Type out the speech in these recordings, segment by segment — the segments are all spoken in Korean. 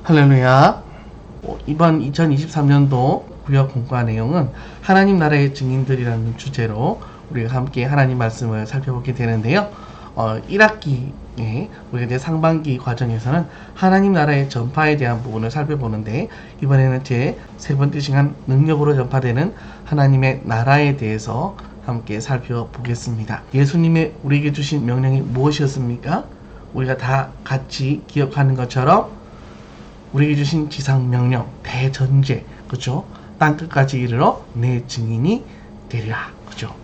할렐루야. 이번 2023년도 구역 공과 내용은 하나님 나라의 증인들이라는 주제로 우리가 함께 하나님 말씀을 살펴보게 되는데요. 1학기에 우리가 이제 상반기 과정에서는 하나님 나라의 전파에 대한 부분을 살펴보는데, 이번에는 제 세 번째 시간 능력으로 전파되는 하나님의 나라에 대해서 함께 살펴보겠습니다. 예수님의 우리에게 주신 명령이 무엇이었습니까? 우리가 다 같이 기억하는 것처럼 우리에게 주신 지상명령, 대전제, 그죠? 땅끝까지 이르러 내 증인이 되리라, 그죠?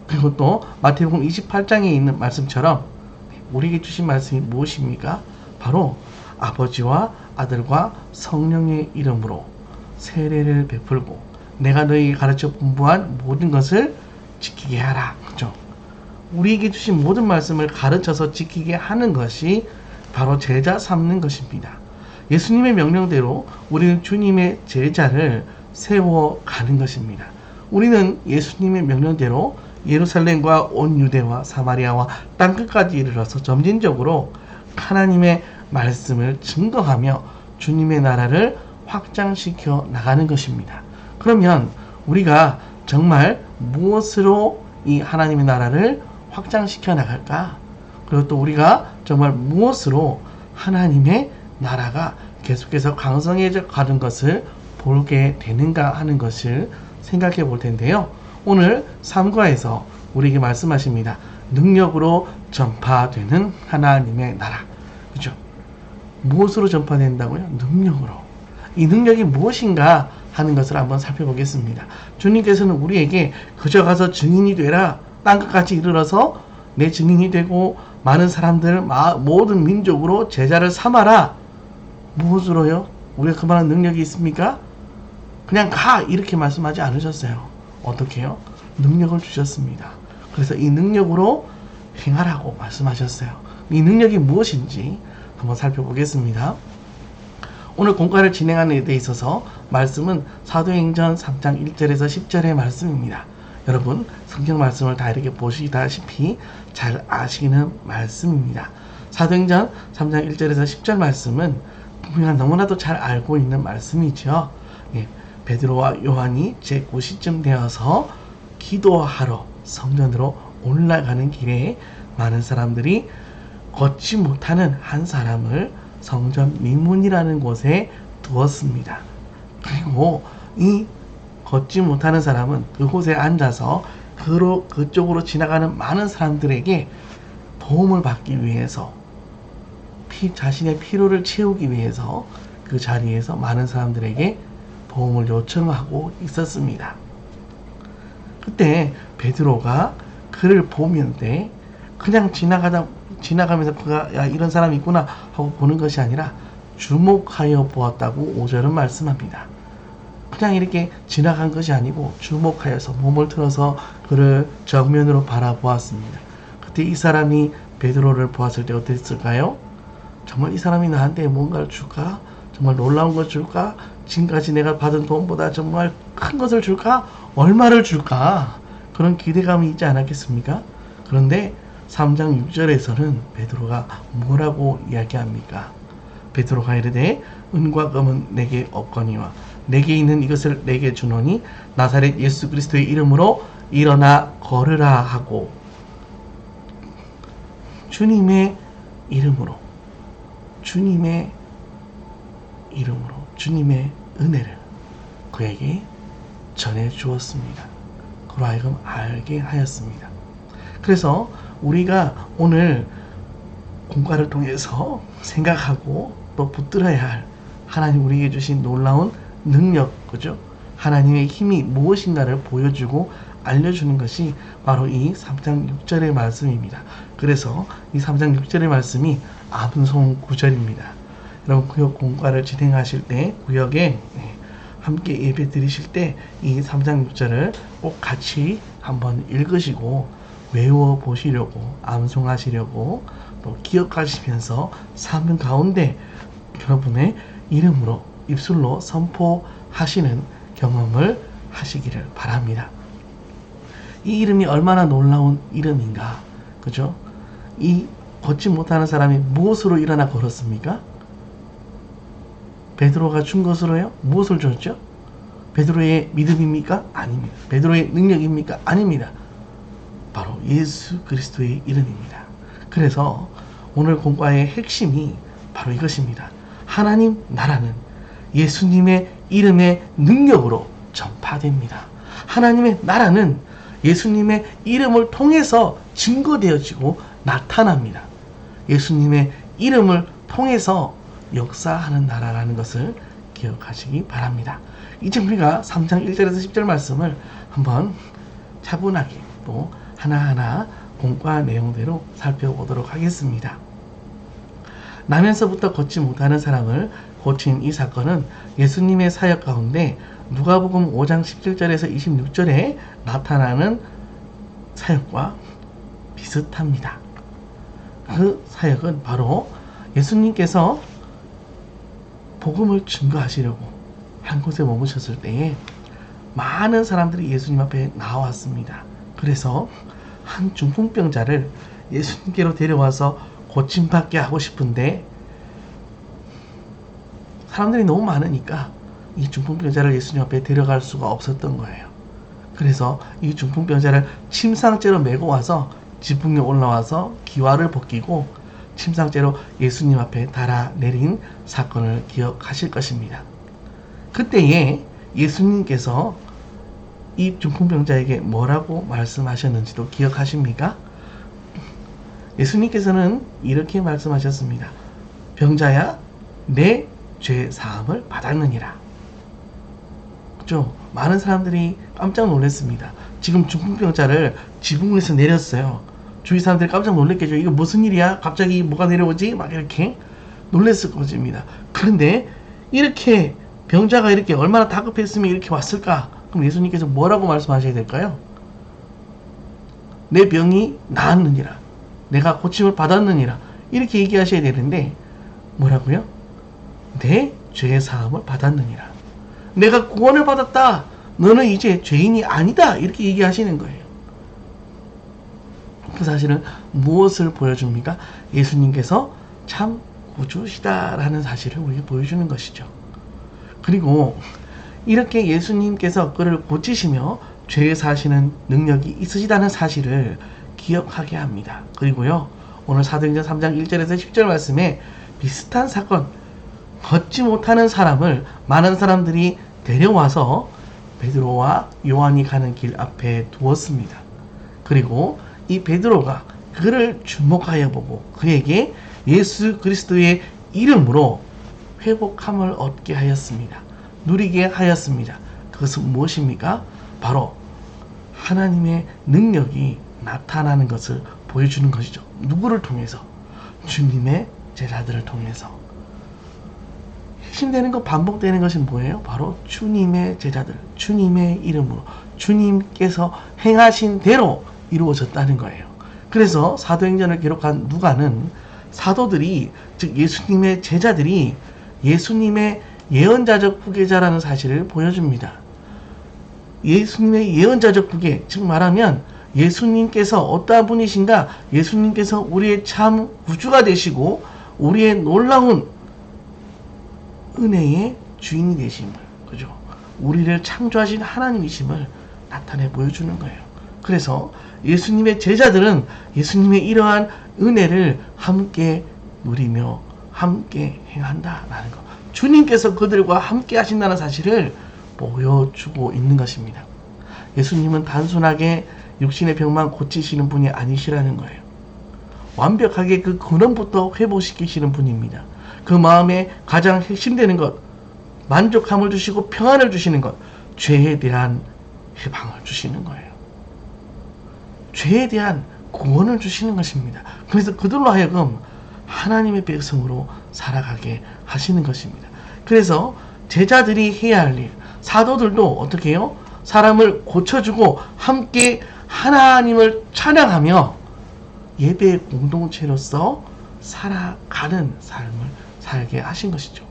그리고 또 마태복음 28장에 있는 말씀처럼 우리에게 주신 말씀이 무엇입니까? 바로 아버지와 아들과 성령의 이름으로 세례를 베풀고 내가 너희에게 가르쳐 분부한 모든 것을 지키게 하라, 그죠? 우리에게 주신 모든 말씀을 가르쳐서 지키게 하는 것이 바로 제자 삼는 것입니다. 예수님의 명령대로 우리는 주님의 제자를 세워가는 것입니다. 우리는 예수님의 명령대로 예루살렘과 온 유대와 사마리아와 땅끝까지 이르러서 점진적으로 하나님의 말씀을 증거하며 주님의 나라를 확장시켜 나가는 것입니다. 그러면 우리가 정말 무엇으로 이 하나님의 나라를 확장시켜 나갈까? 그리고 또 우리가 정말 무엇으로 하나님의 나라가 계속해서 강성해져 가는 것을 보게 되는가 하는 것을 생각해 볼 텐데요. 오늘 3과에서 우리에게 말씀하십니다. 능력으로 전파되는 하나님의 나라. 그죠? 무엇으로 전파된다고요? 능력으로. 이 능력이 무엇인가 하는 것을 한번 살펴보겠습니다. 주님께서는 우리에게 그저 가서 증인이 되라, 땅끝까지 이르러서 내 증인이 되고 많은 사람들, 모든 민족으로 제자를 삼아라. 무엇으로요? 우리가 그만한 능력이 있습니까? 그냥 가, 이렇게 말씀하지 않으셨어요. 어떻게 해요? 능력을 주셨습니다. 그래서 이 능력으로 행하라고 말씀하셨어요. 이 능력이 무엇인지 한번 살펴보겠습니다. 오늘 공과를 진행하는 데 있어서 말씀은 사도행전 3장 1절에서 10절의 말씀입니다. 여러분, 성경 말씀을 다 이렇게 보시다시피 잘 아시는 말씀입니다. 사도행전 3장 1절에서 10절 말씀은 우리가 너무나도 잘 알고 있는 말씀이죠. 베드로와 요한이 제9시쯤 되어서 기도하러 성전으로 올라가는 길에 많은 사람들이 걷지 못하는 한 사람을 성전 미문이라는 곳에 두었습니다. 그리고 이 걷지 못하는 사람은 그곳에 앉아서 그쪽으로 지나가는 많은 사람들에게 도움을 받기 위해서 자신의 피로를 채우기 위해서 그 자리에서 많은 사람들에게 도움을 요청하고 있었습니다. 그때 베드로가 그를 보는데 그냥 지나가면서 그가 야, 이런 사람이 있구나 하고 보는 것이 아니라 주목하여 보았다고 5절은 말씀합니다. 그냥 이렇게 지나간 것이 아니고 주목하여서 몸을 틀어서 그를 정면으로 바라보았습니다. 그때 이 사람이 베드로를 보았을 때 어땠을까요? 정말 이 사람이 나한테 뭔가를 줄까? 정말 놀라운 걸 줄까? 지금까지 내가 받은 돈보다 정말 큰 것을 줄까? 얼마를 줄까? 그런 기대감이 있지 않았겠습니까? 그런데 3장 6절에서는 베드로가 뭐라고 이야기합니까? 베드로가 이르되 은과 금은 내게 없거니와 내게 있는 이것을 내게 주노니 나사렛 예수 그리스도의 이름으로 일어나 걸으라 하고 주님의 이름으로 주님의 은혜를 그에게 전해 주었습니다. 그로 하여금 알게 하였습니다. 그래서 우리가 오늘 공과를 통해서 생각하고 또 붙들어야 할 하나님 우리에게 주신 놀라운 능력, 그죠? 하나님의 힘이 무엇인가를 보여주고 알려주는 것이 바로 이 3장 6절의 말씀입니다. 그래서 이 3장 6절의 말씀이 암송 구절입니다. 여러분 구역 공과를 진행하실 때 구역에 함께 예배 드리실 때 이 3장 6절을 꼭 같이 한번 읽으시고 외워 보시려고 암송하시려고 또 기억하시면서 삶 가운데 여러분의 이름으로 입술로 선포하시는 경험을 하시기를 바랍니다. 이 이름이 얼마나 놀라운 이름인가, 그죠? 이 걷지 못하는 사람이 무엇으로 일어나 걸었습니까? 베드로가 준 것으로요? 무엇을 줬죠? 베드로의 믿음입니까? 아닙니다. 베드로의 능력입니까? 아닙니다. 바로 예수 그리스도의 이름입니다. 그래서 오늘 공과의 핵심이 바로 이것입니다. 하나님 나라는 예수님의 이름의 능력으로 전파됩니다. 하나님의 나라는 예수님의 이름을 통해서 증거되어지고 나타납니다. 예수님의 이름을 통해서 역사하는 나라라는 것을 기억하시기 바랍니다. 이제 우리가 3장 1절에서 10절 말씀을 한번 차분하게 또 하나하나 공과 내용대로 살펴보도록 하겠습니다. 나면서부터 걷지 못하는 사람을 고친 이 사건은 예수님의 사역 가운데 누가복음 5장 17절에서 26절에 나타나는 사역과 비슷합니다. 그 사역은 바로 예수님께서 복음을 증거하시려고 한 곳에 머무셨을 때에 많은 사람들이 예수님 앞에 나왔습니다. 그래서 한 중풍병자를 예수님께로 데려와서 고침받게 하고 싶은데 사람들이 너무 많으니까 이 중풍병자를 예수님 앞에 데려갈 수가 없었던 거예요. 그래서 이 중풍병자를 침상째로 메고 와서 지붕에 올라와서 기와를 벗기고 침상째로 예수님 앞에 달아내린 사건을 기억하실 것입니다. 그때에 예수님께서 이 중풍병자에게 뭐라고 말씀하셨는지도 기억하십니까? 예수님께서는 이렇게 말씀하셨습니다. 병자야, 내 죄 사함을 받았느니라. 그렇죠? 많은 사람들이 깜짝 놀랐습니다. 지금 중풍병자를 지붕에서 내렸어요. 주위 사람들이 깜짝 놀랐겠죠. 이거 무슨 일이야? 갑자기 뭐가 내려오지? 막 이렇게 놀랐을 것입니다. 그런데 이렇게 병자가 이렇게 얼마나 다급했으면 이렇게 왔을까? 그럼 예수님께서 뭐라고 말씀하셔야 될까요? 내 병이 나았느니라. 내가 고침을 받았느니라. 이렇게 얘기하셔야 되는데 뭐라고요? 내 죄 사함을 받았느니라. 내가 구원을 받았다. 너는 이제 죄인이 아니다. 이렇게 얘기하시는 거예요. 그 사실은 무엇을 보여줍니까? 예수님께서 참 구주시다라는 사실을 우리에게 보여주는 것이죠. 그리고 이렇게 예수님께서 그를 고치시며 죄 사시는 능력이 있으시다는 사실을 기억하게 합니다. 그리고요, 오늘 사도행전 3장 1절에서 10절 말씀에 비슷한 사건, 걷지 못하는 사람을 많은 사람들이 데려와서 베드로와 요한이 가는 길 앞에 두었습니다. 그리고 이 베드로가 그를 주목하여 보고 그에게 예수 그리스도의 이름으로 회복함을 얻게 하였습니다. 누리게 하였습니다. 그것은 무엇입니까? 바로 하나님의 능력이 나타나는 것을 보여주는 것이죠. 누구를 통해서? 주님의 제자들을 통해서. 핵심되는 것, 반복되는 것이 뭐예요? 바로 주님의 제자들, 주님의 이름으로, 주님께서 행하신 대로 이루어졌다는 거예요. 그래서 사도행전을 기록한 누가는 사도들이, 즉 예수님의 제자들이 예수님의 예언자적 후계자라는 사실을 보여줍니다. 예수님의 예언자적 후계, 즉 말하면 예수님께서 어떠한 분이신가? 예수님께서 우리의 참 구주가 되시고 우리의 놀라운 은혜의 주인이 되심을, 그죠? 우리를 창조하신 하나님이심을 나타내 보여주는 거예요. 그래서 예수님의 제자들은 예수님의 이러한 은혜를 함께 누리며 함께 행한다라는 것. 주님께서 그들과 함께 하신다는 사실을 보여주고 있는 것입니다. 예수님은 단순하게 육신의 병만 고치시는 분이 아니시라는 거예요. 완벽하게 그 근원부터 회복시키시는 분입니다. 그 마음에 가장 핵심되는 것, 만족함을 주시고 평안을 주시는 것, 죄에 대한 해방을 주시는 거예요. 죄에 대한 구원을 주시는 것입니다. 그래서 그들로 하여금 하나님의 백성으로 살아가게 하시는 것입니다. 그래서 제자들이 해야 할 일, 사도들도 어떻게 해요? 사람을 고쳐주고 함께 하나님을 찬양하며 예배의 공동체로서 살아가는 삶을 살게 하신 것이죠.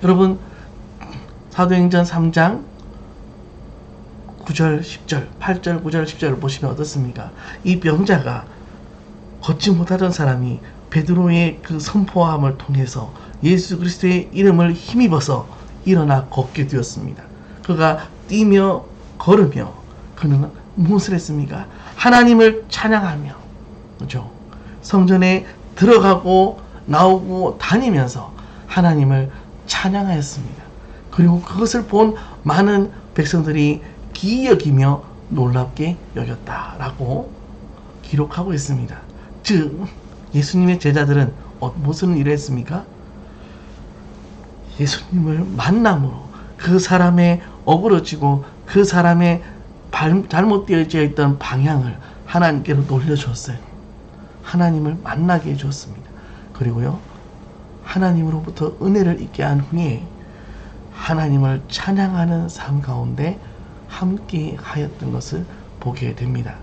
여러분, 사도행전 3장 9절, 10절, 8절, 9절, 10절을 보시면 어떻습니까? 이 병자가 걷지 못하던 사람이 베드로의 그 선포함을 통해서 예수 그리스도의 이름을 힘입어서 일어나 걷게 되었습니다. 그가 뛰며 걸으며 그는 무엇을 했습니까? 하나님을 찬양하며, 그렇죠? 성전에 들어가고 나오고 다니면서 하나님을 찬양하였습니다. 그리고 그것을 본 많은 백성들이 기이 여기며 놀랍게 여겼다라고 기록하고 있습니다. 즉 예수님의 제자들은 무슨 일을 했습니까? 예수님을 만남으로 그 사람의 어그러지고 그 사람의 잘못되어져 있던 방향을 하나님께로 돌려주었어요. 하나님을 만나게 해주었습니다. 그리고요, 하나님으로부터 은혜를 입게 한 후에 하나님을 찬양하는 삶 가운데 함께 하였던 것을 보게 됩니다.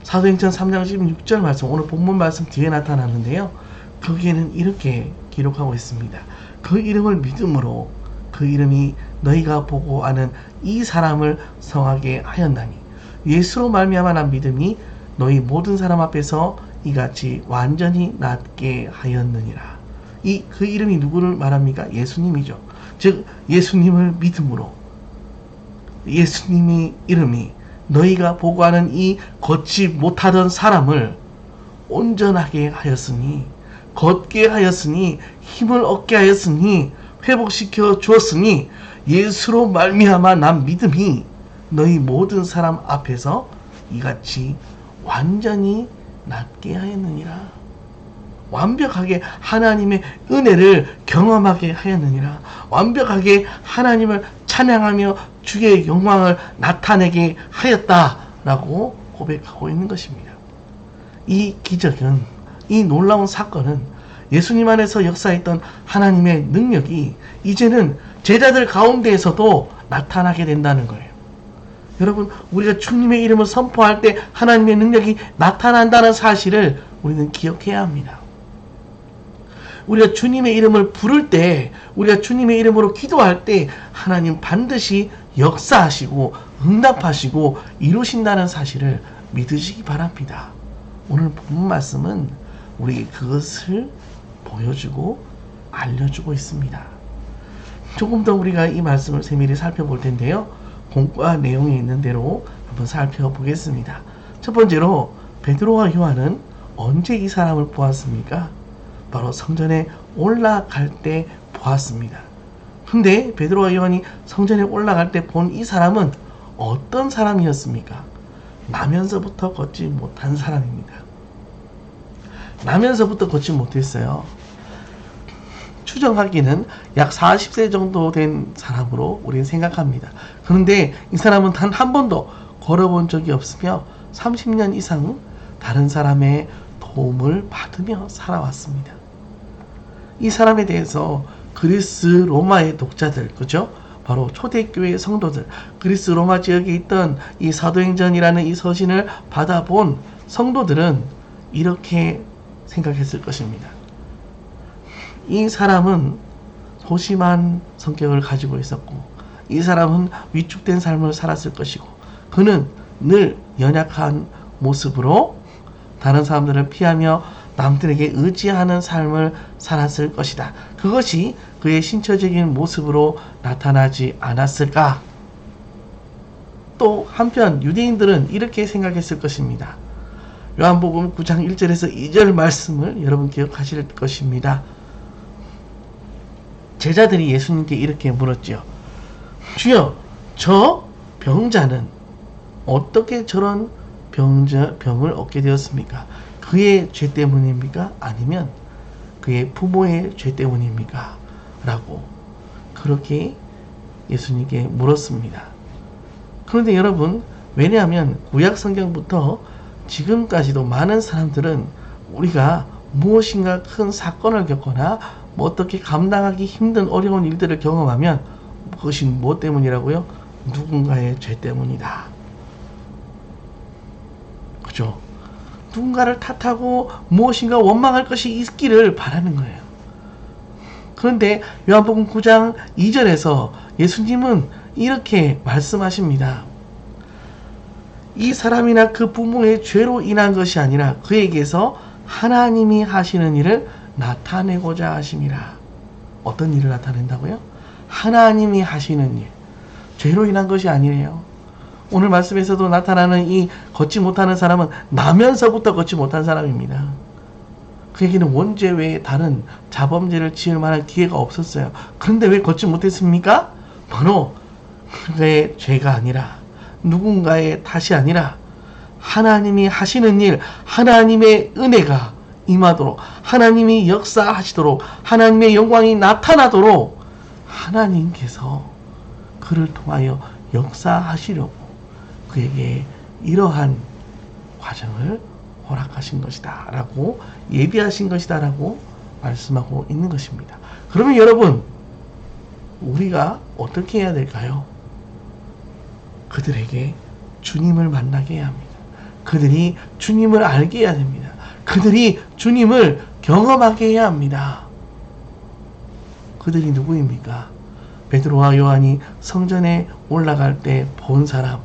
사도행전 3장 16절 말씀, 오늘 본문 말씀 뒤에 나타나는데요, 거기에는 이렇게 기록하고 있습니다. 그 이름을 믿음으로 그 이름이 너희가 보고 아는 이 사람을 성하게 하였나니 예수로 말미암아 난 믿음이 너희 모든 사람 앞에서 이같이 완전히 낫게 하였느니라. 그 이름이 누구를 말합니까? 예수님이죠. 즉 예수님을 믿음으로 예수님의 이름이 너희가 보고 하는 이 걷지 못하던 사람을 온전하게 하였으니, 걷게 하였으니, 힘을 얻게 하였으니, 회복시켜 주었으니 예수로 말미암아 난 믿음이 너희 모든 사람 앞에서 이같이 완전히 낫게 하였느니라. 완벽하게 하나님의 은혜를 경험하게 하였느니라. 완벽하게 하나님을 찬양하며 주의 영광을 나타내게 하였다라고 고백하고 있는 것입니다. 이 기적은, 이 놀라운 사건은 예수님 안에서 역사했던 하나님의 능력이 이제는 제자들 가운데에서도 나타나게 된다는 거예요. 여러분, 우리가 주님의 이름을 선포할 때 하나님의 능력이 나타난다는 사실을 우리는 기억해야 합니다. 우리가 주님의 이름을 부를 때, 우리가 주님의 이름으로 기도할 때 하나님 반드시 역사하시고 응답하시고 이루신다는 사실을 믿으시기 바랍니다. 오늘 본문 말씀은 우리에게 그것을 보여주고 알려주고 있습니다. 조금 더 우리가 이 말씀을 세밀히 살펴볼 텐데요, 본과 내용에 있는 대로 한번 살펴보겠습니다. 첫 번째로 베드로와 요한은 언제 이 사람을 보았습니까? 바로 성전에 올라갈 때 보았습니다. 근데 베드로와 요한이 성전에 올라갈 때 본 이 사람은 어떤 사람이었습니까? 나면서부터 걷지 못한 사람입니다. 나면서부터 걷지 못했어요. 추정하기는 약 40세 정도 된 사람으로 우리는 생각합니다. 그런데 이 사람은 단 한 번도 걸어본 적이 없으며 30년 이상 다른 사람의 도움을 받으며 살아왔습니다. 이 사람에 대해서 그리스 로마의 독자들, 그죠? 바로 초대교회 성도들, 그리스 로마 지역에 있던 이 사도행전이라는 이 서신을 받아본 성도들은 이렇게 생각했을 것입니다. 이 사람은 소심한 성격을 가지고 있었고, 이 사람은 위축된 삶을 살았을 것이고, 그는 늘 연약한 모습으로 다른 사람들을 피하며 남들에게 의지하는 삶을 살았을 것이다. 그것이 그의 신처적인 모습으로 나타나지 않았을까? 또 한편 유대인들은 이렇게 생각했을 것입니다. 요한복음 9장 1절에서 2절 말씀을 여러분 기억하실 것입니다. 제자들이 예수님께 이렇게 물었지요. 주여, 저 병자는 어떻게 저런 병을 얻게 되었습니까? 그의 죄 때문입니까? 아니면 그의 부모의 죄 때문입니까? 라고 그렇게 예수님께 물었습니다. 그런데 여러분, 왜냐하면 구약 성경부터 지금까지도 많은 사람들은 우리가 무엇인가 큰 사건을 겪거나 어떻게 감당하기 힘든 어려운 일들을 경험하면 그것이 무엇 때문이라고요? 누군가의 죄 때문이다. 그죠? 누군가를 탓하고 무엇인가 원망할 것이 있기를 바라는 거예요. 그런데 요한복음 9장 2절에서 예수님은 이렇게 말씀하십니다. 이 사람이나 그 부모의 죄로 인한 것이 아니라 그에게서 하나님이 하시는 일을 나타내고자 하심이라. 어떤 일을 나타낸다고요? 하나님이 하시는 일. 죄로 인한 것이 아니에요. 오늘 말씀에서도 나타나는 이 걷지 못하는 사람은 나면서부터 걷지 못한 사람입니다. 그에게는 원죄 외에 다른 자범죄를 지을 만한 기회가 없었어요. 그런데 왜 걷지 못했습니까? 바로 그의 죄가 아니라 누군가의 탓이 아니라 하나님이 하시는 일, 하나님의 은혜가 임하도록, 하나님이 역사하시도록, 하나님의 영광이 나타나도록 하나님께서 그를 통하여 역사하시려고 그에게 이러한 과정을 허락하신 것이다 라고, 예비하신 것이다 라고 말씀하고 있는 것입니다. 그러면 여러분, 우리가 어떻게 해야 될까요? 그들에게 주님을 만나게 해야 합니다. 그들이 주님을 알게 해야 됩니다. 그들이 주님을 경험하게 해야 합니다. 그들이 누구입니까? 베드로와 요한이 성전에 올라갈 때 본 사람,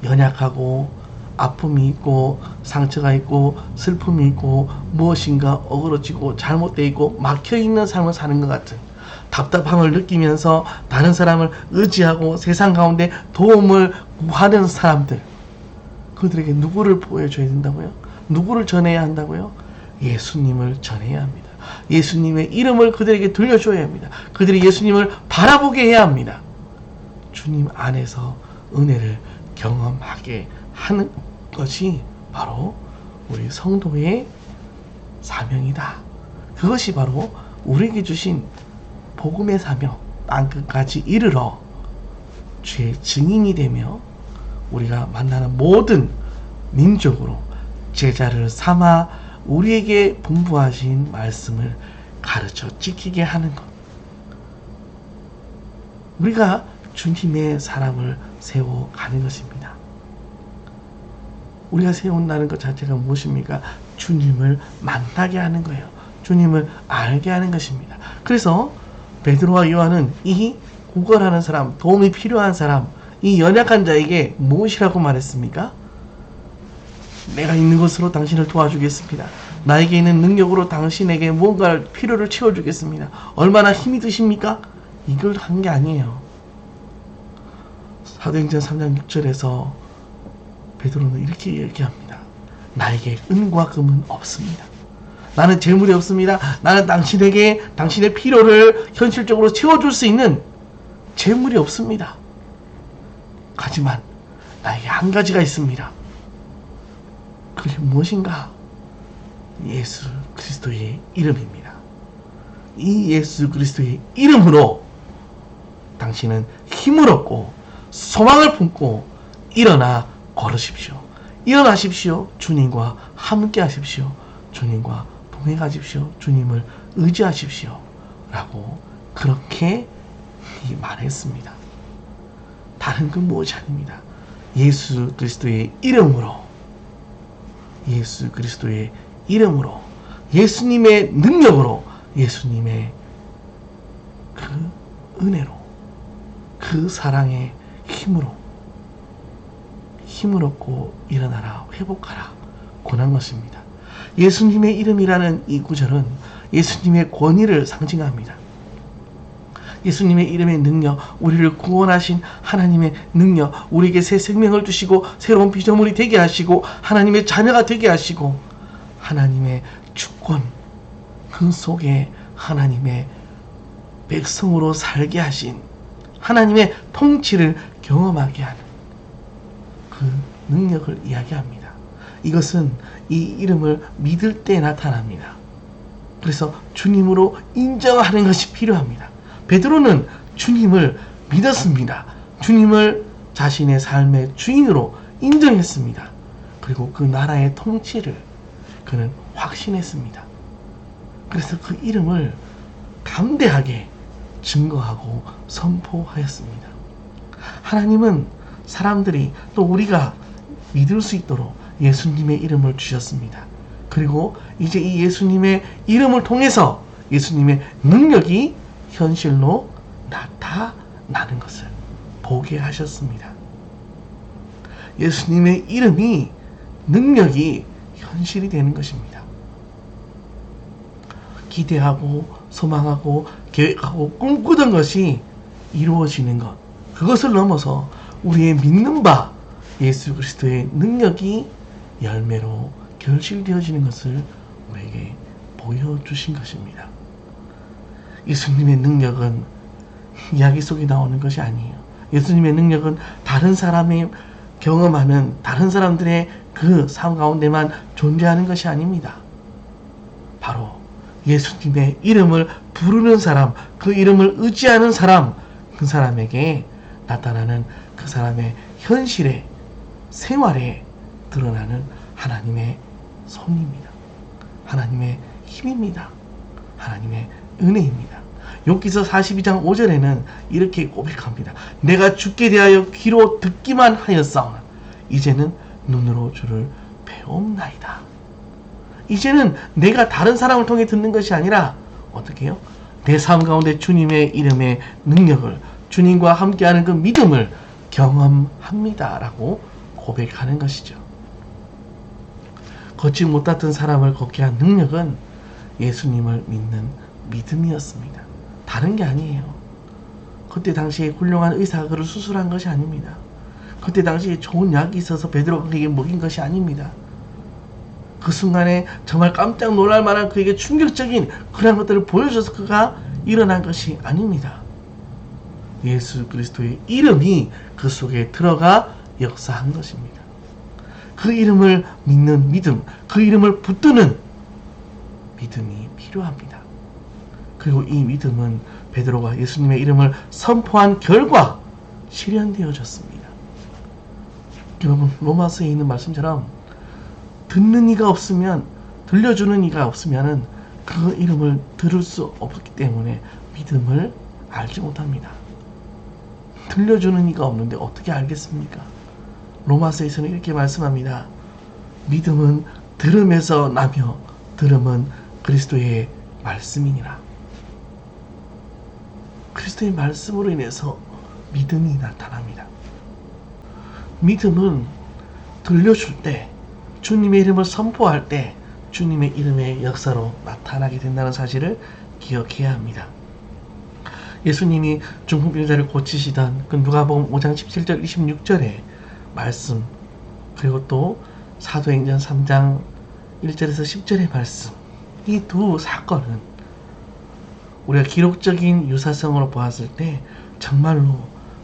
연약하고 아픔이 있고 상처가 있고 슬픔이 있고 무엇인가 어그러지고 잘못되어 있고 막혀있는 삶을 사는 것 같은, 답답함을 느끼면서 다른 사람을 의지하고 세상 가운데 도움을 구하는 사람들, 그들에게 누구를 보여줘야 된다고요? 누구를 전해야 한다고요? 예수님을 전해야 합니다. 예수님의 이름을 그들에게 들려줘야 합니다. 그들이 예수님을 바라보게 해야 합니다. 주님 안에서 은혜를 경험하게 하는 것이 바로 우리 성도의 사명이다. 그것이 바로 우리에게 주신 복음의 사명, 땅끝까지 이르러 주의 증인이 되며 우리가 만나는 모든 민족으로 제자를 삼아 우리에게 분부하신 말씀을 가르쳐 지키게 하는 것. 우리가 주님의 사람을 세워가는 것입니다. 우리가 세운다는 것 자체가 무엇입니까? 주님을 만나게 하는 거예요. 주님을 알게 하는 것입니다. 그래서 베드로와 요한은 이 구걸하는 사람, 도움이 필요한 사람, 이 연약한 자에게 무엇이라고 말했습니까? 내가 있는 것으로 당신을 도와주겠습니다. 나에게 있는 능력으로 당신에게 뭔가 필요를 채워주겠습니다. 얼마나 힘이 드십니까? 이걸 한 게 아니에요. 사도행전 3장 6절에서 베드로는 이렇게 얘기합니다. 나에게 은과 금은 없습니다. 나는 재물이 없습니다. 나는 당신에게 당신의 필요를 현실적으로 채워줄 수 있는 재물이 없습니다. 하지만 나에게 한 가지가 있습니다. 그게 무엇인가? 예수 그리스도의 이름입니다. 이 예수 그리스도의 이름으로 당신은 힘을 얻고 소망을 품고 일어나 걸으십시오. 일어나십시오. 주님과 함께 하십시오. 주님과 동행하십시오. 주님을 의지하십시오. 라고 그렇게 말했습니다. 다른 건 무엇이 아닙니다. 예수 그리스도의 이름으로, 예수 그리스도의 이름으로, 예수님의 능력으로, 예수님의 그 은혜로, 그 사랑의 힘으로 힘을 얻고 일어나라, 회복하라 권한 것입니다. 예수님의 이름이라는 이 구절은 예수님의 권위를 상징합니다. 예수님의 이름의 능력, 우리를 구원하신 하나님의 능력, 우리에게 새 생명을 주시고 새로운 피조물이 되게 하시고 하나님의 자녀가 되게 하시고 하나님의 주권, 그 속에 하나님의 백성으로 살게 하신 하나님의 통치를 경험하게 하는 그 능력을 이야기합니다. 이것은 이 이름을 믿을 때 나타납니다. 그래서 주님으로 인정하는 것이 필요합니다. 베드로는 주님을 믿었습니다. 주님을 자신의 삶의 주인으로 인정했습니다. 그리고 그 나라의 통치를 그는 확신했습니다. 그래서 그 이름을 담대하게 증거하고 선포하였습니다. 하나님은 사람들이 또 우리가 믿을 수 있도록 예수님의 이름을 주셨습니다. 그리고 이제 이 예수님의 이름을 통해서 예수님의 능력이 현실로 나타나는 것을 보게 하셨습니다. 예수님의 이름이, 능력이 현실이 되는 것입니다. 기대하고 소망하고 계획하고 꿈꾸던 것이 이루어지는 것, 그것을 넘어서 우리의 믿는 바 예수 그리스도의 능력이 열매로 결실되어지는 것을 우리에게 보여주신 것입니다. 예수님의 능력은 이야기 속에 나오는 것이 아니에요. 예수님의 능력은 다른 사람이 경험하는, 다른 사람들의 그 삶 가운데만 존재하는 것이 아닙니다. 바로 예수님의 이름을 부르는 사람, 그 이름을 의지하는 사람, 그 사람에게 나타나는 그 사람의 현실에, 생활에 드러나는 하나님의 손입니다. 하나님의 힘입니다. 하나님의 은혜입니다. 욥기서 42장 5절에는 이렇게 고백합니다. 내가 주께 대하여 귀로 듣기만 하였사오나 이제는 눈으로 주를 배움나이다. 이제는 내가 다른 사람을 통해 듣는 것이 아니라 어떻게 해요? 내 삶 가운데 주님의 이름의 능력을, 주님과 함께하는 그 믿음을 경험합니다 라고 고백하는 것이죠. 걷지 못했던 사람을 걷게 한 능력은 예수님을 믿는 믿음이었습니다. 다른 게 아니에요. 그때 당시에 훌륭한 의사가 그를 수술한 것이 아닙니다. 그때 당시에 좋은 약이 있어서 베드로가 그에게 먹인 것이 아닙니다. 그 순간에 정말 깜짝 놀랄 만한 그에게 충격적인 그런 것들을 보여줘서 그가 일어난 것이 아닙니다. 예수 그리스도의 이름이 그 속에 들어가 역사한 것입니다. 그 이름을 믿는 믿음, 그 이름을 붙드는 믿음이 필요합니다. 그리고 이 믿음은 베드로가 예수님의 이름을 선포한 결과 실현되어졌습니다. 여러분, 로마서에 있는 말씀처럼 듣는 이가 없으면, 들려주는 이가 없으면 그 이름을 들을 수 없기 때문에 믿음을 알지 못합니다. 들려주는 이가 없는데 어떻게 알겠습니까? 로마서에서는 이렇게 말씀합니다. 믿음은 들음에서 나며 들음은 그리스도의 말씀이니라. 그리스도의 말씀으로 인해서 믿음이 나타납니다. 믿음은 들려줄 때, 주님의 이름을 선포할 때 주님의 이름의 역사로 나타나게 된다는 사실을 기억해야 합니다. 예수님이 중풍병자를 고치시던 그 누가복음 5장 17절 26절의 말씀, 그리고 또 사도행전 3장 1절에서 10절의 말씀, 이 두 사건은 우리가 기록적인 유사성으로 보았을 때 정말로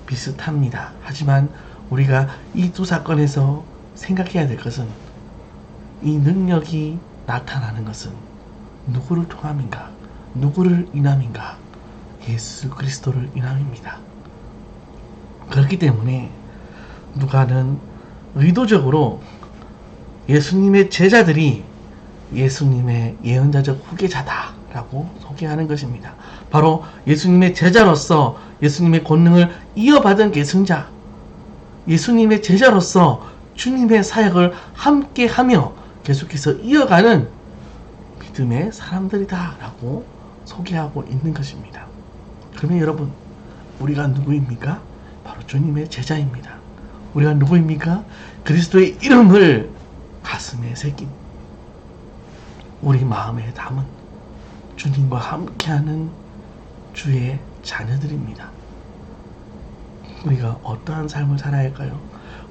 비슷합니다. 하지만 우리가 이 두 사건에서 생각해야 될 것은, 이 능력이 나타나는 것은 누구를 통함인가? 누구를 인함인가? 예수 그리스도를 인함입니다. 그렇기 때문에 누가는 의도적으로 예수님의 제자들이 예수님의 예언자적 후계자다라고 소개하는 것입니다. 바로 예수님의 제자로서 예수님의 권능을 이어받은 계승자, 예수님의 제자로서 주님의 사역을 함께하며 계속해서 이어가는 믿음의 사람들이다 라고 소개하고 있는 것입니다. 그러면 여러분, 우리가 누구입니까? 바로 주님의 제자입니다. 우리가 누구입니까? 그리스도의 이름을 가슴에 새긴, 우리 마음에 담은 주님과 함께하는 주의 자녀들입니다. 우리가 어떠한 삶을 살아야 할까요?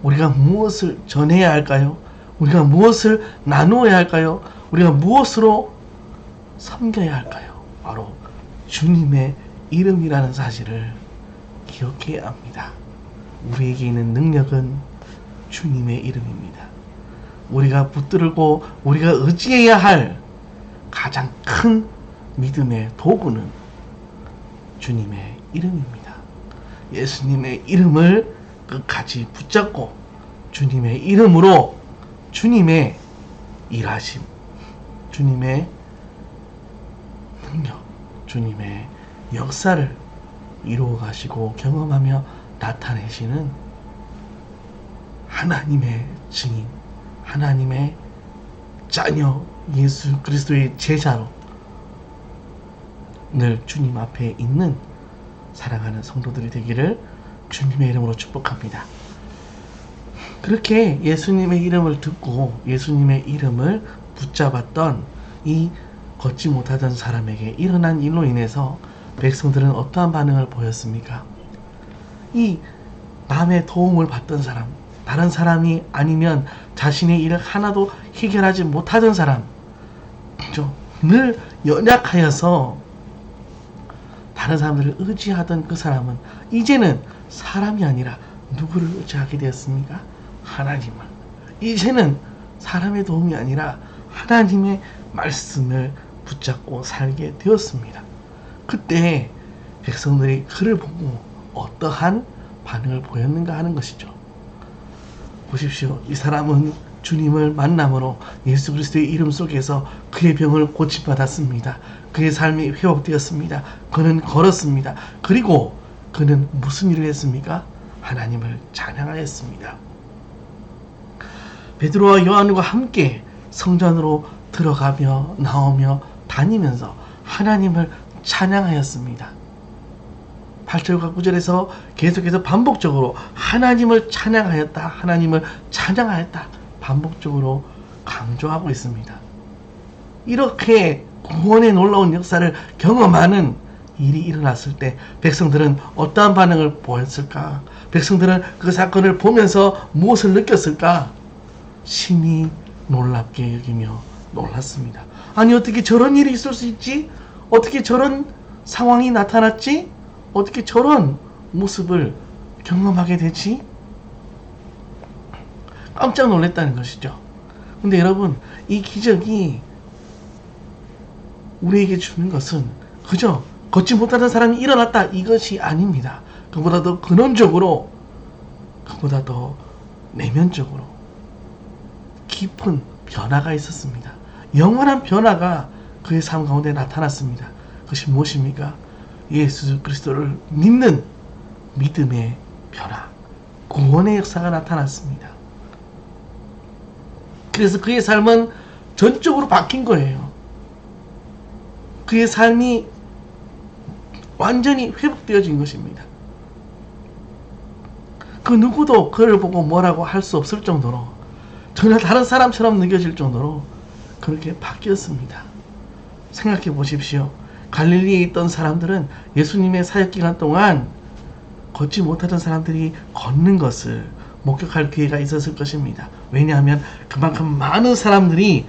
우리가 무엇을 전해야 할까요? 우리가 무엇을 나누어야 할까요? 우리가 무엇으로 섬겨야 할까요? 바로 주님의 이름이라는 사실을 기억해야 합니다. 우리에게 있는 능력은 주님의 이름입니다. 우리가 붙들고 우리가 의지해야 할 가장 큰 믿음의 도구는 주님의 이름입니다. 예수님의 이름을 끝까지 붙잡고 주님의 이름으로 주님의 일하심, 주님의 능력, 주님의 역사를 이루어 가시고 경험하며 나타내시는 하나님의 증인, 하나님의 자녀, 예수 그리스도의 제자로 늘 주님 앞에 있는 사랑하는 성도들이 되기를 주님의 이름으로 축복합니다. 그렇게 예수님의 이름을 듣고 예수님의 이름을 붙잡았던 이 걷지 못하던 사람에게 일어난 일로 인해서 백성들은 어떠한 반응을 보였습니까? 이 남의 도움을 받던 사람, 다른 사람이 아니면 자신의 일을 하나도 해결하지 못하던 사람, 늘 연약하여서 다른 사람들을 의지하던 그 사람은 이제는 사람이 아니라 누구를 의지하게 되었습니까? 하나님을. 이제는 사람의 도움이 아니라 하나님의 말씀을 붙잡고 살게 되었습니다. 그때 백성들이 그를 보고 어떠한 반응을 보였는가 하는 것이죠. 보십시오. 이 사람은 주님을 만남으로 예수 그리스도의 이름 속에서 그의 병을 고침받았습니다. 그의 삶이 회복되었습니다. 그는 걸었습니다. 그리고 그는 무슨 일을 했습니까? 하나님을 찬양하였습니다. 베드로와 요한과 함께 성전으로 들어가며 나오며 다니면서 하나님을 찬양하였습니다. 8절과 9절에서 계속해서 반복적으로 하나님을 찬양하였다, 하나님을 찬양하였다 반복적으로 강조하고 있습니다. 이렇게 구원의 놀라운 역사를 경험하는 일이 일어났을 때 백성들은 어떠한 반응을 보였을까? 백성들은 그 사건을 보면서 무엇을 느꼈을까? 심히 놀랍게 여기며 놀랐습니다. 아니, 어떻게 저런 일이 있을 수 있지? 어떻게 저런 상황이 나타났지? 어떻게 저런 모습을 경험하게 되지? 깜짝 놀랐다는 것이죠. 근데 여러분, 이 기적이 우리에게 주는 것은 그저 걷지 못하던 사람이 일어났다, 이것이 아닙니다. 그보다 더 근원적으로, 그보다 더 내면적으로 깊은 변화가 있었습니다. 영원한 변화가 그의 삶 가운데 나타났습니다. 그것이 무엇입니까? 예수 그리스도를 믿는 믿음의 변화, 구원의 역사가 나타났습니다. 그래서 그의 삶은 전적으로 바뀐 거예요. 그의 삶이 완전히 회복되어진 것입니다. 그 누구도 그를 보고 뭐라고 할 수 없을 정도로, 전혀 다른 사람처럼 느껴질 정도로 그렇게 바뀌었습니다. 생각해 보십시오. 갈릴리에 있던 사람들은 예수님의 사역 기간 동안 걷지 못하던 사람들이 걷는 것을 목격할 기회가 있었을 것입니다. 왜냐하면 그만큼 많은 사람들이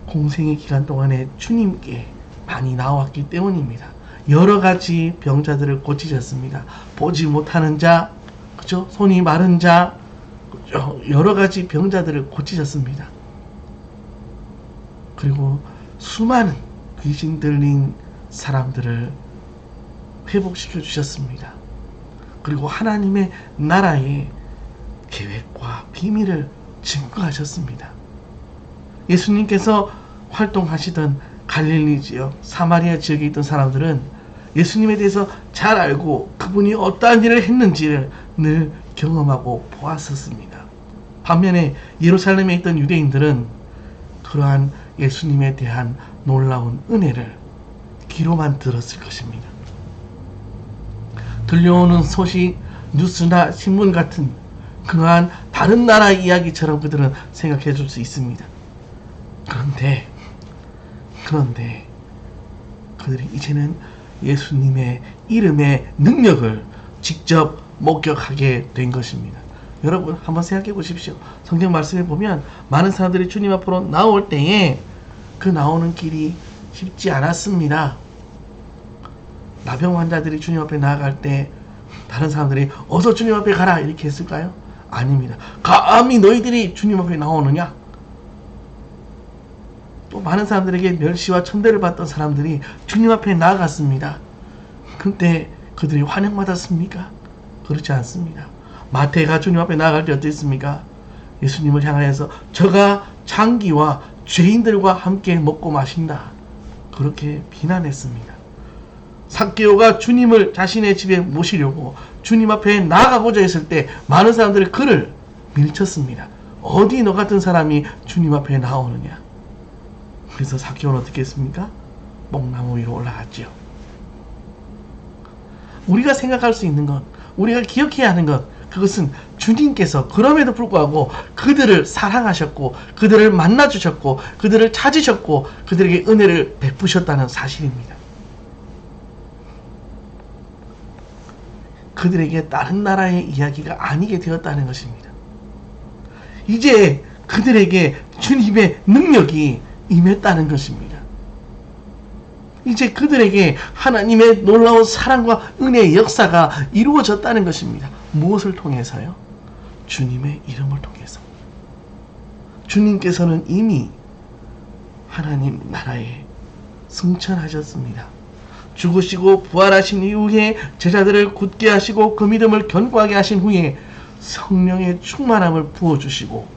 공생의 기간 동안에 주님께 많이 나왔기 때문입니다. 여러 가지 병자들을 고치셨습니다. 보지 못하는 자, 그죠? 손이 마른 자, 그죠? 여러 가지 병자들을 고치셨습니다. 그리고 수많은 귀신 들린 사람들을 회복시켜 주셨습니다. 그리고 하나님의 나라의 계획과 비밀을 증거하셨습니다. 예수님께서 활동하시던 갈릴리 지역, 사마리아 지역에 있던 사람들은 예수님에 대해서 잘 알고 그분이 어떠한 일을 했는지를 늘 경험하고 보았었습니다. 반면에 예루살렘에 있던 유대인들은 그러한 예수님에 대한 놀라운 은혜를 귀로만 들었을 것입니다. 들려오는 소식, 뉴스나 신문 같은 그러한 다른 나라 이야기처럼 그들은 생각해 줄 수 있습니다. 그런데 그들이 이제는 예수님의 이름의 능력을 직접 목격하게 된 것입니다. 여러분, 한번 생각해 보십시오. 성경 말씀에 보면 많은 사람들이 주님 앞으로 나올 때에 그 나오는 길이 쉽지 않았습니다. 나병 환자들이 주님 앞에 나아갈 때 다른 사람들이 어서 주님 앞에 가라 이렇게 했을까요? 아닙니다. 감히 너희들이 주님 앞에 나오느냐? 또 많은 사람들에게 멸시와 천대를 받던 사람들이 주님 앞에 나아갔습니다. 그때 그들이 환영받았습니까? 그렇지 않습니다. 마태가 주님 앞에 나아갈 때 어땠습니까? 예수님을 향하여서 저가 장기와 죄인들과 함께 먹고 마신다, 그렇게 비난했습니다. 삭개오가 주님을 자신의 집에 모시려고 주님 앞에 나아가고자 했을 때 많은 사람들이 그를 밀쳤습니다. 어디 너 같은 사람이 주님 앞에 나오느냐? 그래서 삭개오는 어떻게 했습니까? 뽕나무 위로 올라갔지요. 우리가 생각할 수 있는 것, 우리가 기억해야 하는 것, 그것은 주님께서 그럼에도 불구하고 그들을 사랑하셨고 그들을 만나주셨고 그들을 찾으셨고 그들에게 은혜를 베푸셨다는 사실입니다. 그들에게 다른 나라의 이야기가 아니게 되었다는 것입니다. 이제 그들에게 주님의 능력이 임했다는 것입니다. 이제 그들에게 하나님의 놀라운 사랑과 은혜의 역사가 이루어졌다는 것입니다. 무엇을 통해서요? 주님의 이름을 통해서. 주님께서는 이미 하나님 나라에 승천하셨습니다. 죽으시고 부활하신 이후에 제자들을 굳게 하시고 그 믿음을 견고하게 하신 후에 성령의 충만함을 부어주시고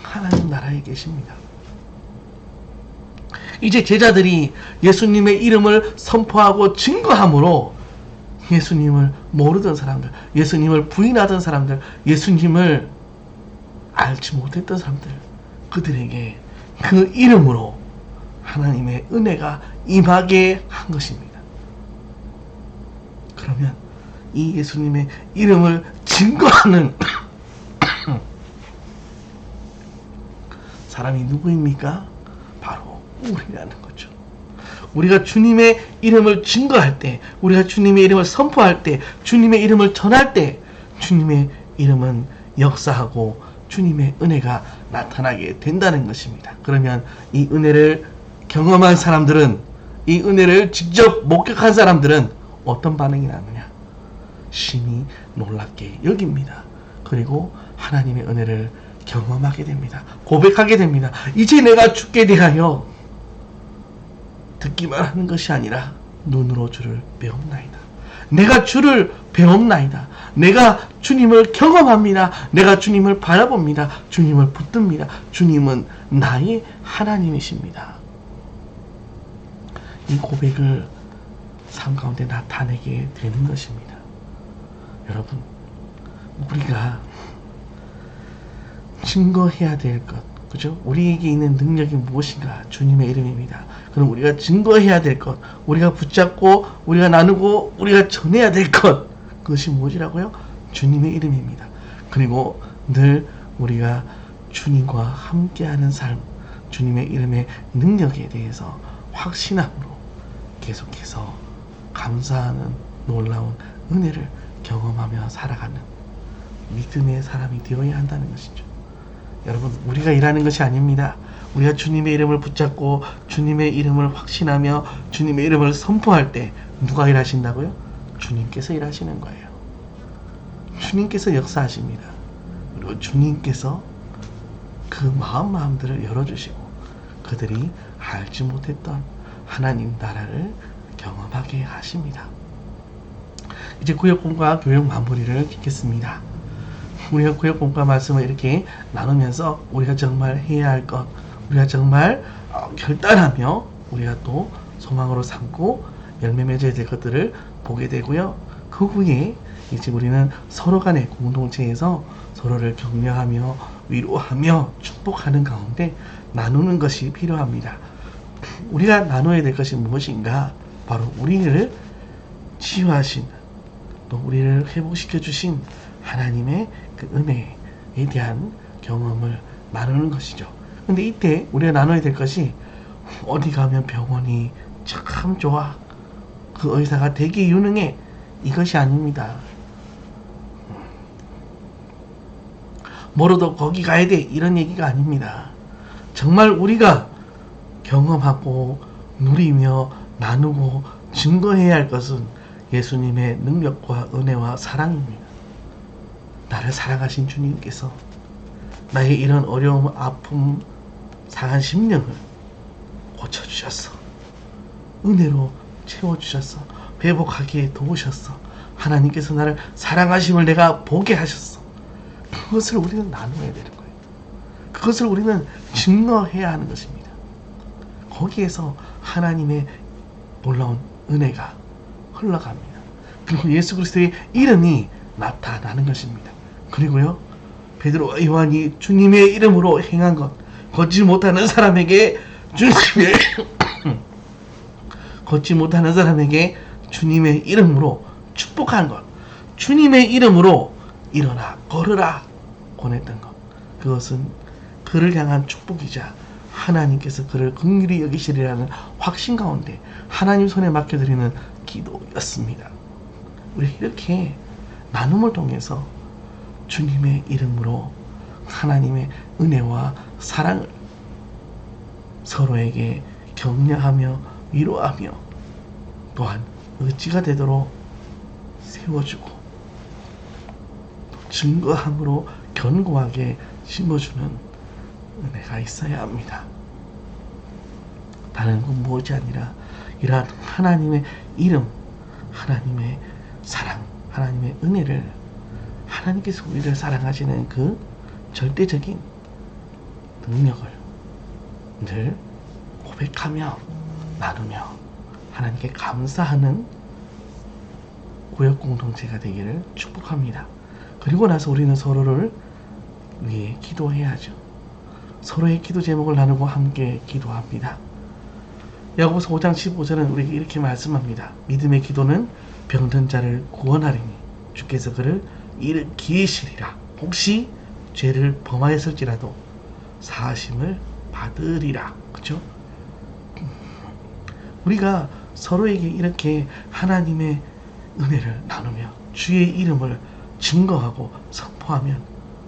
하나님 나라에 계십니다. 이제 제자들이 예수님의 이름을 선포하고 증거함으로 예수님을 모르던 사람들, 예수님을 부인하던 사람들, 예수님을 알지 못했던 사람들, 그들에게 그 이름으로 하나님의 은혜가 임하게 한 것입니다. 그러면 이 예수님의 이름을 증거하는 사람이 누구입니까? 바로 우리라는 거죠. 우리가 주님의 이름을 증거할 때, 우리가 주님의 이름을 선포할 때, 주님의 이름을 전할 때 주님의 이름은 역사하고 주님의 은혜가 나타나게 된다는 것입니다. 그러면 이 은혜를 경험한 사람들은, 이 은혜를 직접 목격한 사람들은 어떤 반응이 나느냐? 심히 놀랍게 여깁니다. 그리고 하나님의 은혜를 경험하게 됩니다. 고백하게 됩니다. 이제 내가 주께 대하여 듣기만 하는 것이 아니라 눈으로 주를 배움나이다. 내가 주를 배움나이다. 내가 주님을 경험합니다. 내가 주님을 바라봅니다. 주님을 붙듭니다. 주님은 나의 하나님이십니다. 이 고백을 삶 가운데 나타내게 되는 것입니다. 여러분, 우리가 증거해야 될 것, 그죠? 우리에게 있는 능력이 무엇인가? 주님의 이름입니다. 그럼 우리가 증거해야 될 것, 우리가 붙잡고, 우리가 나누고, 우리가 전해야 될 것, 그것이 무엇이라고요? 주님의 이름입니다. 그리고 늘 우리가 주님과 함께하는 삶, 주님의 이름의 능력에 대해서 확신함으로 계속해서 감사하는 놀라운 은혜를 경험하며 살아가는 믿음의 사람이 되어야 한다는 것이죠. 여러분, 우리가 일하는 것이 아닙니다. 우리가 주님의 이름을 붙잡고 주님의 이름을 확신하며 주님의 이름을 선포할 때 누가 일하신다고요? 주님께서 일하시는 거예요. 주님께서 역사하십니다. 그리고 주님께서 그 마음들을 열어주시고 그들이 알지 못했던 하나님 나라를 경험하게 하십니다. 이제 구역공과 교육 마무리를 짓겠습니다. 우리가 구역공과 말씀을 이렇게 나누면서 우리가 정말 해야 할 것, 우리가 정말 결단하며 우리가 또 소망으로 삼고 열매 맺어야 될 것들을 보게 되고요. 그 후에 이제 우리는 서로 간의 공동체에서 서로를 격려하며 위로하며 축복하는 가운데 나누는 것이 필요합니다. 우리가 나눠야 될 것이 무엇인가? 바로 우리를 치유하신, 또 우리를 회복시켜 주신 하나님의 그 은혜에 대한 경험을 나누는 것이죠. 근데 이때 우리가 나눠야 될 것이 어디 가면 병원이 참 좋아, 그 의사가 되게 유능해, 이것이 아닙니다. 뭐로도 거기 가야 돼, 이런 얘기가 아닙니다. 정말 우리가 경험하고 누리며 나누고 증거해야 할 것은 예수님의 능력과 은혜와 사랑입니다. 나를 사랑하신 주님께서 나의 이런 어려움, 아픔, 상한 심령을 고쳐주셨어. 은혜로 채워주셨어. 회복하게 도우셨어. 하나님께서 나를 사랑하심을 내가 보게 하셨어. 그것을 우리는 나눠야 되는 거예요. 그것을 우리는 증거해야 하는 것입니다. 거기에서 하나님의 놀라운 은혜가 흘러갑니다. 그리고 예수 그리스도의 이름이 나타나는 것입니다. 그리고요, 베드로와 요한이 주님의 이름으로 행한 것, 걷지 못하는 사람에게 주님의 걷지 못하는 사람에게 주님의 이름으로 축복한 것, 주님의 이름으로 일어나 걸으라 권했던 것, 그것은 그를 향한 축복이자 하나님께서 그를 긍휼히 여기시리라는 확신 가운데 하나님 손에 맡겨드리는 기도였습니다. 우리 이렇게 나눔을 통해서 주님의 이름으로 하나님의 은혜와 사랑을 서로에게 격려하며 위로하며 또한 의지가 되도록 세워주고 증거함으로 견고하게 심어주는 은혜가 있어야 합니다. 다른 건 무엇이 아니라 이러한 하나님의 이름, 하나님의 사랑, 하나님의 은혜를, 하나님께서 우리를 사랑하시는 그 절대적인 능력을 늘 고백하며 나누며 하나님께 감사하는 구역 공동체가 되기를 축복합니다. 그리고 나서 우리는 서로를 위해 기도해야죠. 서로의 기도 제목을 나누고 함께 기도합니다. 야고보서 5장 15절은 우리에게 이렇게 말씀합니다. 믿음의 기도는 병든 자를 구원하리니 주께서 그를 일으키시리라. 혹시 죄를 범하였을지라도 사하심을 받으리라. 그렇죠? 우리가 서로에게 이렇게 하나님의 은혜를 나누며 주의 이름을 증거하고 선포하면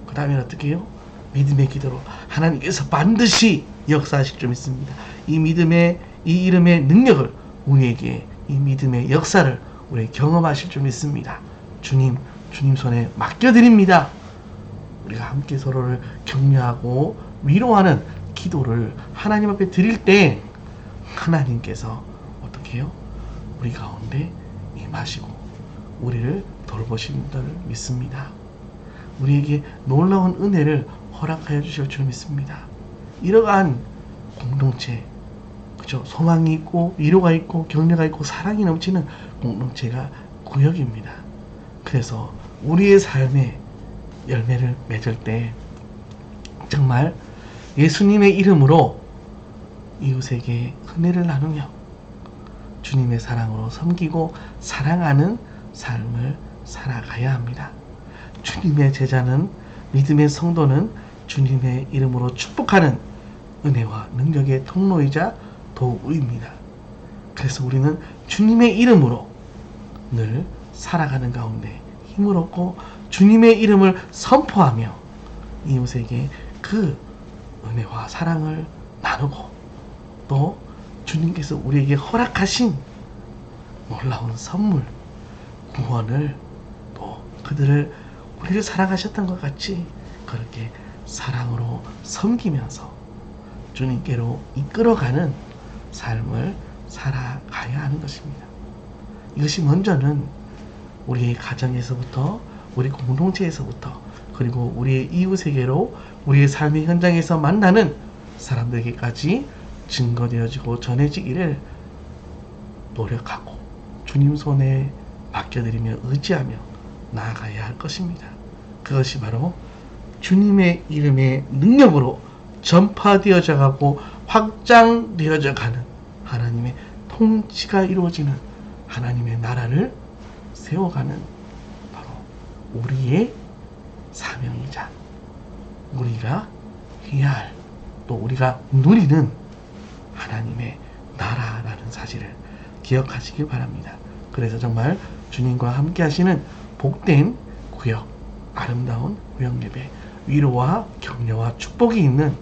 그 다음에 어떻게 해요? 믿음의 기도로 하나님께서 반드시 역사하실 줄 믿습니다. 이 믿음의, 이 이름의 능력을 우리에게, 이 믿음의 역사를 우리 경험하실 줄 믿습니다. 주님 손에 맡겨드립니다. 우리가 함께 서로를 격려하고 위로하는 기도를 하나님 앞에 드릴 때 하나님께서 어떻게 해요? 우리 가운데 임하시고 우리를 돌보신 줄 믿습니다. 우리에게 놀라운 은혜를 허락하여 주실 줄 믿습니다. 이러한 공동체, 그죠? 소망이 있고 위로가 있고 격려가 있고 사랑이 넘치는 공동체가 구역입니다. 그래서 우리의 삶에 열매를 맺을 때 정말 예수님의 이름으로 이웃에게 은혜를 나누며 주님의 사랑으로 섬기고 사랑하는 삶을 살아가야 합니다. 주님의 제자는, 믿음의 성도는 주님의 이름으로 축복하는 은혜와 능력의 통로이자 도구입니다. 그래서 우리는 주님의 이름으로 늘 살아가는 가운데 힘을 얻고 주님의 이름을 선포하며 이웃에게 그 은혜와 사랑을 나누고 또 주님께서 우리에게 허락하신 놀라운 선물, 구원을 또 그들을 우리를 사랑하셨던 것 같이 그렇게 사랑으로 섬기면서 주님께로 이끌어가는 삶을 살아가야 하는 것입니다. 이것이 먼저는 우리의 가정에서부터, 우리 공동체에서부터, 그리고 우리의 이웃에게로 우리의 삶의 현장에서 만나는 사람들에게까지 증거되어지고 전해지기를 노력하고 주님 손에 맡겨드리며 의지하며 나아가야 할 것입니다. 그것이 바로 주님의 이름의 능력으로 전파되어져 가고 확장되어져 가는 하나님의 통치가 이루어지는 하나님의 나라를 세워가는 바로 우리의 사명이자 우리가 해야 할, 또 우리가 누리는 하나님의 나라라는 사실을 기억하시길 바랍니다. 그래서 정말 주님과 함께 하시는 복된 구역, 아름다운 구역 예배, 위로와 격려와 축복이 있는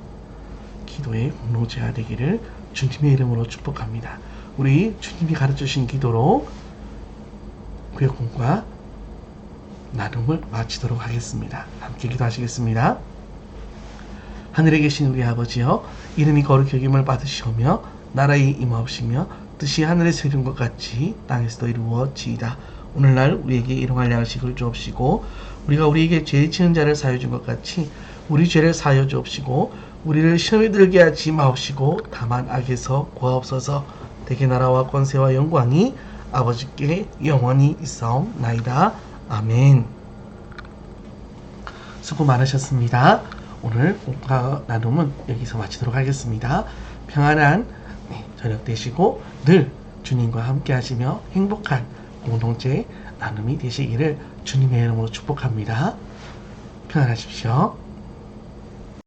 기도의 공동체가 되기를 주님의 이름으로 축복합니다. 우리 주님이 가르쳐주신 기도로 구역공과 나눔을 마치도록 하겠습니다. 함께 기도하시겠습니다. 하늘에 계신 우리 아버지여, 이름이 거룩히 여김을 받으시오며 나라의 임하옵시며 뜻이 하늘에서 이룬 것 같이 땅에서도 이루어지이다. 오늘날 우리에게 일용할 양식을 주옵시고 우리가 우리에게 죄 지은 자를 사하여 준 것 같이 우리 죄를 사하여 주옵시고 우리를 시험에 들게 하지 마옵시고 다만 악에서 구하옵소서. 대개 나라와 권세와 영광이 아버지께 영원히 있사옵나이다. 아멘. 수고 많으셨습니다. 오늘 공과 나눔은 여기서 마치도록 하겠습니다. 평안한 저녁 되시고 늘 주님과 함께 하시며 행복한 공동체 나눔이 되시기를 주님의 이름으로 축복합니다. 평안하십시오.